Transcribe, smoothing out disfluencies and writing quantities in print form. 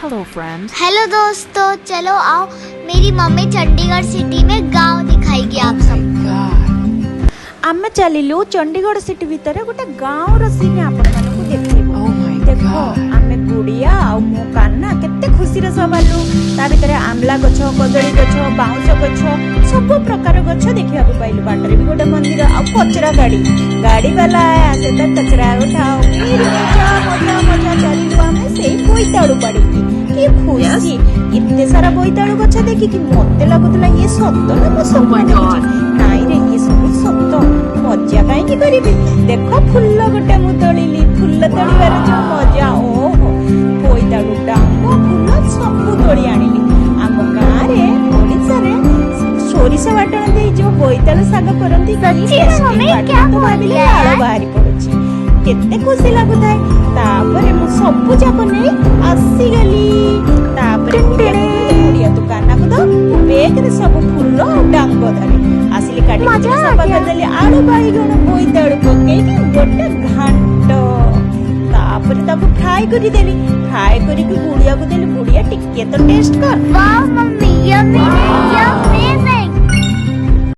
Hello friends. Hello दोस्तों, चलो आओ मेरी मम्मी चंडीगढ़ सिटी में गांव दिखाएगी आप सब। आमे चलिलु चंडीगढ़ सिटी भितर गोटे गाँव सीन आपण मानकु देखैबु। Oh my देखो God. आमे गुड़िया आ मो कान्ना केते खुशी रे सबालु। ता भितर आमला गछ, कदली गछ, बाउंस गछ, सब प्रकार गछ देखिया पाइलु। बाटरे भी गोटे मंदिर आ कचरा गाड़ी वाला आसे त कचरा उठाओ फिर मजा मजा मजा चलिलु आमे से बोईताळु पड़ेकी। की खुशी इतने सारा बोईताळु गछ देखि कि मते लागुतला ये सत्य ना मो सब God. नाई रे ये सब सत्य मजा कहीं करिबी। देखो फुल गोटे मु तोलिली, फुल तोड़िबार जो मजा ओहो बोईताळु डांग फुल सब तोड़ी आनिली। आम गाँ रे ओडिसा रे सोरिष बाटण दे जो बोईताळु साग करंती लाड़ बाहरी पड़ुची केते खुशी लागुଥାଏ। तापरे मु सब जाक नै आसी गली। तापरे गुड़िया तू काना को दो बेग रे सब फुल डांग धरी आसिली काटी सफा करदेली। आलू बाइगण बोईताळु पकेई गोटे घांट तापरे ताको फ्राई करी देली। फ्राई करी गुड़िया को देली। गुड़िया टिके तो टेस्ट कर। वाह मम्मी यम्मी।